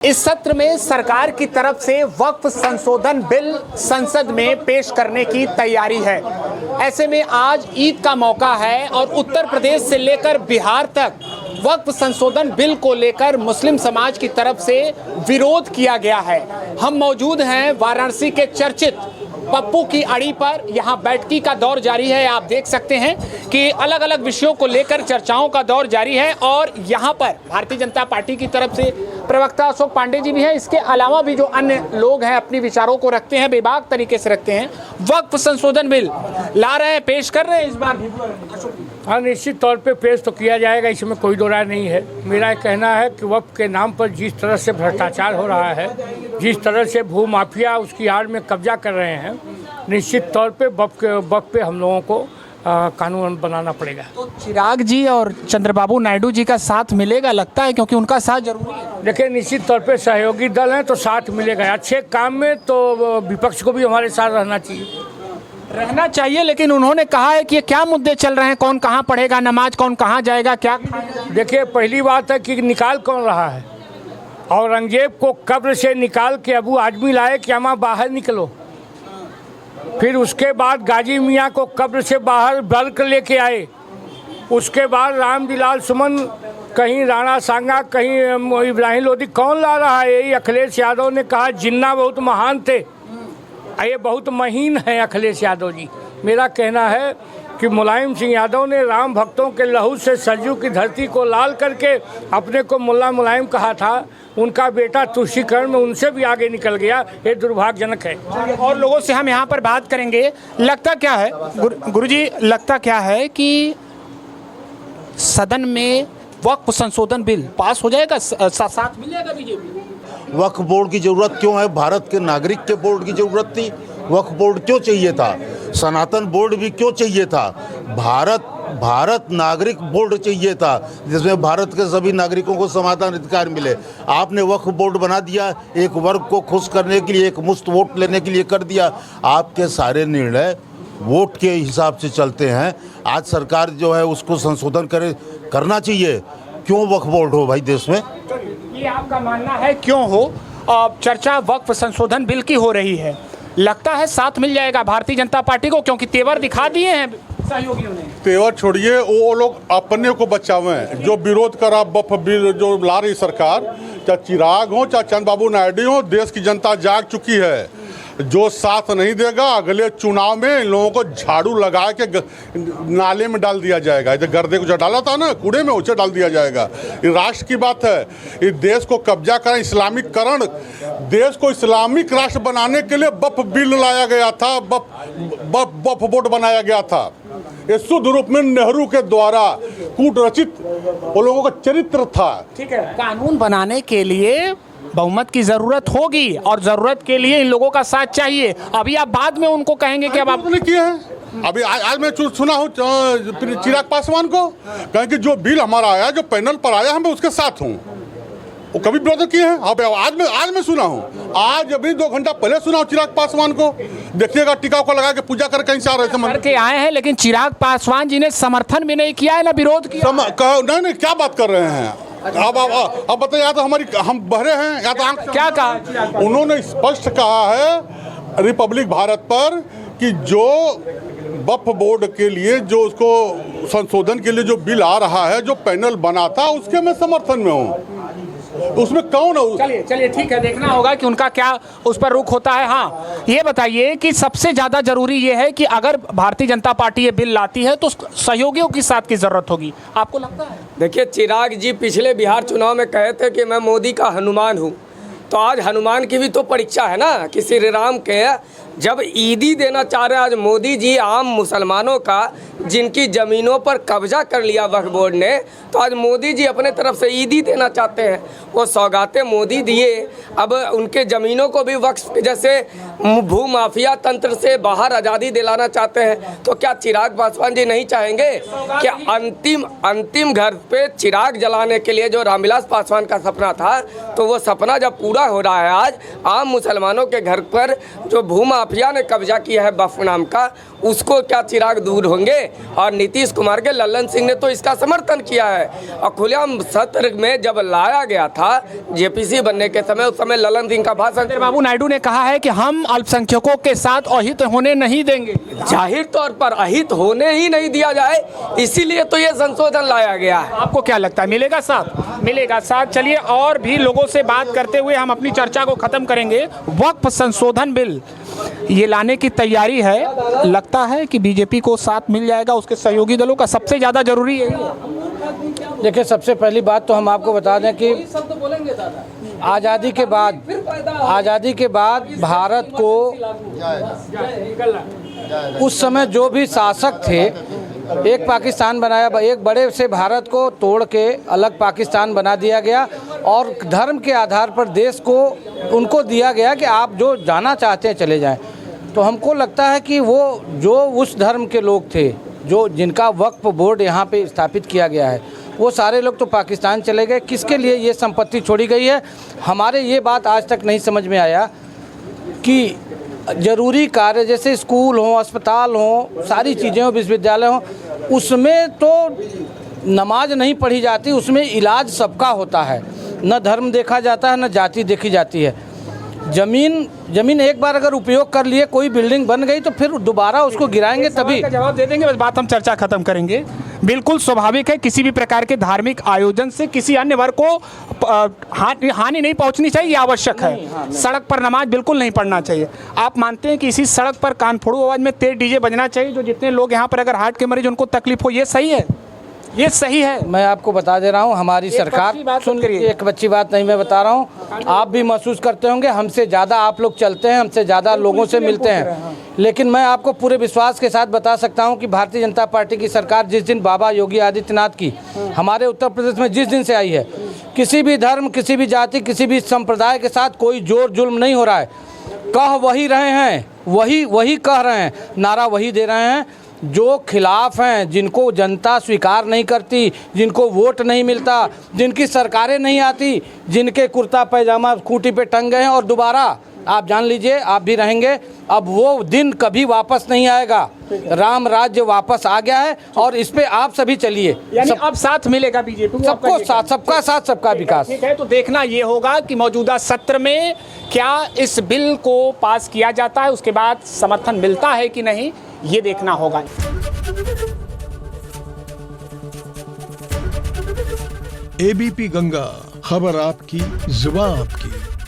इस सत्र में सरकार की तरफ से वक्फ संशोधन बिल संसद में पेश करने की तैयारी है। ऐसे में आज ईद का मौका है और उत्तर प्रदेश से लेकर बिहार तक वक्फ संशोधन बिल को लेकर मुस्लिम समाज की तरफ से विरोध किया गया है। हम मौजूद हैं वाराणसी के चर्चित पप्पू की अड़ी पर। यहाँ बैठकी का दौर जारी है। आप देख सकते हैं कि अलग अलग विषयों को लेकर चर्चाओं का दौर जारी है और यहाँ पर भारतीय जनता पार्टी की तरफ से प्रवक्ता अशोक पांडे जी भी हैं। इसके अलावा भी जो अन्य लोग हैं अपने विचारों को रखते हैं, बेबाक तरीके से रखते हैं। वक्फ संशोधन बिल ला रहे हैं, पेश कर रहे हैं इस बार। हाँ, निश्चित तौर पे पेश तो किया जाएगा, इसमें कोई दो राय नहीं है। मेरा कहना है कि वक्फ के नाम पर जिस तरह से भ्रष्टाचार हो रहा है, जिस तरह से भू माफिया उसकी आड़ में कब्जा कर रहे हैं, निश्चित तौर पे वक्फ पे हम लोगों को कानून बनाना पड़ेगा। तो चिराग जी और चंद्रबाबू नायडू जी का साथ मिलेगा लगता है, क्योंकि उनका साथ जरूरी है। देखिए, निश्चित तौर पे सहयोगी दल हैं तो साथ मिलेगा। अच्छे काम में तो विपक्ष को भी हमारे साथ रहना चाहिए। लेकिन उन्होंने कहा है कि ये क्या मुद्दे चल रहे हैं, कौन कहाँ पढ़ेगा नमाज, कौन कहाँ जाएगा, क्या। देखिए, पहली बात है कि निकाल कौन रहा है। औरंगजेब को कब्र से निकाल के अबू आदमी लाए कि अम्मा बाहर निकलो। फिर उसके बाद गाजी मियाँ को कब्र से बाहर भर कर लेके आए। उसके बाद रामबिलाल सुमन, कहीं राणा सांगा, कहीं इब्राहिम लोधी, कौन ला रहा है? यही अखिलेश यादव ने कहा जिन्ना बहुत महान थे, ये बहुत महीन है अखिलेश यादव जी। मेरा कहना है कि मुलायम सिंह यादव ने राम भक्तों के लहू से सरजू की धरती को लाल करके अपने को मुल्ला मुलायम कहा था। उनका बेटा तुष्टीकरण में उनसे भी आगे निकल गया। ये दुर्भाग्यजनक है। और लोगों से हम यहाँ पर बात करेंगे। लगता क्या है गुरुजी, लगता क्या है कि सदन में वक्फ संशोधन बिल पास हो जाएगा, साथ मिल जाएगा बीजेपी? वक्फ बोर्ड की ज़रूरत क्यों है? भारत के नागरिक के बोर्ड की ज़रूरत थी। वक्फ बोर्ड क्यों चाहिए था? सनातन बोर्ड भी क्यों चाहिए था? भारत नागरिक बोर्ड चाहिए था जिसमें भारत के सभी नागरिकों को समान अधिकार मिले। आपने वक्फ बोर्ड बना दिया, एक वर्ग को खुश करने के लिए, एक मुफ्त वोट लेने के लिए कर दिया। आपके सारे निर्णय वोट के हिसाब से चलते हैं। आज सरकार जो है उसको संशोधन करना चाहिए। क्यों वक्फ बोर्ड हो भाई देश में? ये आपका मानना है क्यों हो? चर्चा वक्फ संशोधन बिल की हो रही है। लगता है साथ मिल जाएगा भारतीय जनता पार्टी को, क्योंकि तेवर दिखा दिए हैं सहयोगियों ने। तेवर छोड़िए, वो लोग अपने को बचावें। जो विरोध करा वक्फ बिल जो ला रही सरकार, चाहे चिराग हो चाहे चंद्रबाबू नायडू हो, देश की जनता जाग चुकी है। जो साथ नहीं देगा अगले चुनाव में इन लोगों को झाड़ू लगा के नाले में डाल दिया जाएगा। इधर गर्दे को जो डाला था ना कूड़े में, उसे डाल दिया जाएगा। ये राष्ट्र की बात है। इस देश को कब्जा करें, इस्लामिकरण, देश को इस्लामिक राष्ट्र बनाने के लिए वक्फ बिल लाया गया था, वक्फ बोर्ड बनाया गया था। ये शुद्ध रूप में नेहरू के द्वारा कूट रचित वो लोगों का चरित्र था। ठीक है, कानून बनाने के लिए बहुमत की जरूरत होगी और जरूरत के लिए इन लोगों का साथ चाहिए। अभी आप बाद में उनको कहेंगे कि अब आपने किया है। अभी आज मैं सुना हूँ चिराग पासवान को कहें कि जो बिल हमारा आया, जो पैनल पर आया, मैं उसके साथ हूँ। वो कभी विरोध किए हैं? अब आज मैं सुना हूँ, आज अभी 2 घंटा पहले सुना हूँ चिराग पासवान को। देखिएगा टीका को लगा के पूजा कर कहीं से आ रहे थे आए हैं, लेकिन चिराग पासवान जी ने समर्थन भी नहीं किया है ना विरोध किया। नहीं, क्या बात कर रहे हैं अब बताइए। या तो हम बहरे हैं या तो क्या कहा उन्होंने? स्पष्ट कहा है रिपब्लिक भारत पर कि जो वक्फ बोर्ड के लिए जो उसको संशोधन के लिए जो बिल आ रहा है, जो पैनल बना था, उसके मैं समर्थन में हूँ। उसमें कौन है? चलिए ठीक है, देखना होगा कि उनका क्या उस पर रुख होता है। हाँ, ये बताइए कि सबसे ज्यादा जरूरी ये है कि अगर भारतीय जनता पार्टी ये बिल लाती है तो सहयोगियों की साथ की जरूरत होगी, आपको लगता है? देखिए, चिराग जी पिछले बिहार चुनाव में कहे थे कि मैं मोदी का हनुमान हूँ, तो आज हनुमान की भी तो परीक्षा है ना कि श्री राम के जब ईदी देना चाह रहे हैं आज मोदी जी आम मुसलमानों का, जिनकी ज़मीनों पर कब्जा कर लिया वक्फ बोर्ड ने, तो आज मोदी जी अपने तरफ से ईदी देना चाहते हैं। वो सौगातें मोदी दिए, अब उनके ज़मीनों को भी वक्फ जैसे भू माफिया तंत्र से बाहर आज़ादी दिलाना चाहते हैं। तो क्या चिराग पासवान जी नहीं चाहेंगे कि अंतिम घर पे चिराग जलाने के लिए जो रामविलास पासवान का सपना था, तो वो सपना जब पूरा हो रहा है, आज आम मुसलमानों के घर पर जो भू माफिया ने कब्जा किया है वक्फ नाम का, उसको क्या चिराग दूर होंगे? और नीतीश कुमार के लल्लन सिंह ने तो इसका समर्थन किया है। और खुलेआम सत्र में जब लाया गया था जेपीसी बनने के समय, उस समय लल्लन सिंह का भाषण, चंद्रबाबू नायडू ने कहा है कि हम अल्पसंख्यकों के साथ अहित होने नहीं देंगे। जाहिर तौर पर अहित होने ही नहीं दिया जाए, इसीलिए तो ये संशोधन लाया गया है। आपको क्या लगता है, मिलेगा साथ? मिलेगा साथ। चलिए और भी लोगों से बात करते हुए हम अपनी चर्चा को खत्म करेंगे। वक्फ संशोधन बिल ये लाने की तैयारी है, लगता है कि बीजेपी को साथ मिल जाएगा, उसके सहयोगी दलों का सबसे ज़्यादा जरूरी है। देखिए, सबसे पहली बात तो हम आपको बता दें कि आज़ादी के बाद भारत को उस समय जो भी शासक थे, एक पाकिस्तान बनाया, एक बड़े से भारत को तोड़ के अलग पाकिस्तान बना दिया गया और धर्म के आधार पर देश को उनको दिया गया कि आप जो जाना चाहते हैं चले जाएं। तो हमको लगता है कि वो जो उस धर्म के लोग थे, जो जिनका वक्फ बोर्ड यहाँ पे स्थापित किया गया है, वो सारे लोग तो पाकिस्तान चले गए। किसके लिए ये संपत्ति छोड़ी गई है, हमारे ये बात आज तक नहीं समझ में आया कि ज़रूरी कार्य जैसे स्कूल हो, अस्पताल हो, सारी चीज़ें हो, विश्वविद्यालय हो, उसमें तो नमाज नहीं पढ़ी जाती, उसमें इलाज सबका होता है, न धर्म देखा जाता है न जाति देखी जाती है। ज़मीन एक बार अगर उपयोग कर लिए, कोई बिल्डिंग बन गई तो फिर दोबारा उसको गिराएंगे तभी। जवाब दे देंगे, बस बात हम चर्चा खत्म करेंगे। बिल्कुल स्वाभाविक है, किसी भी प्रकार के धार्मिक आयोजन से किसी अन्य वर्ग को हानि नहीं पहुंचनी चाहिए, आवश्यक है। सड़क पर नमाज बिल्कुल नहीं पढ़ना चाहिए। आप मानते हैं कि इसी सड़क पर कान फोड़ू आवाज में तेज डीजे बजना चाहिए, जो जितने लोग यहाँ पर अगर हार्ट के मरीज उनको तकलीफ हो, ये सही है? ये सही है? मैं आपको बता दे रहा हूँ, हमारी सरकार, सुन करिए, एक बच्ची बात नहीं मैं बता रहा हूँ, आप भी महसूस करते होंगे, हमसे ज़्यादा आप लोग चलते हैं, हमसे ज़्यादा लोगों से मिलते हैं, लेकिन मैं आपको पूरे विश्वास के साथ बता सकता हूँ कि भारतीय जनता पार्टी की सरकार जिस दिन बाबा योगी आदित्यनाथ की हमारे उत्तर प्रदेश में जिस दिन से आई है, किसी भी धर्म, किसी भी जाति, किसी भी संप्रदाय के साथ कोई जोर जुल्म नहीं हो रहा है। कह वही रहे हैं, वही कह रहे हैं, नारा वही दे रहे हैं। जो खिलाफ हैं, जिनको जनता स्वीकार नहीं करती, जिनको वोट नहीं मिलता, जिनकी सरकारें नहीं आती, जिनके कुर्ता पैजामा खूंटी पे टंग गए हैं और दोबारा आप जान लीजिए आप भी रहेंगे, अब वो दिन कभी वापस नहीं आएगा। राम राज्य वापस आ गया है और इस पे आप सभी चलिए। अब साथ मिलेगा बीजेपी, सबको साथ, सबका साथ सबका विकास। ठीक है, तो देखना ये होगा कि मौजूदा सत्र में क्या इस बिल को पास किया जाता है, उसके बाद समर्थन मिलता है कि नहीं, ये देखना होगा। एबीपी गंगा, खबर आपकी, जुबान आपकी।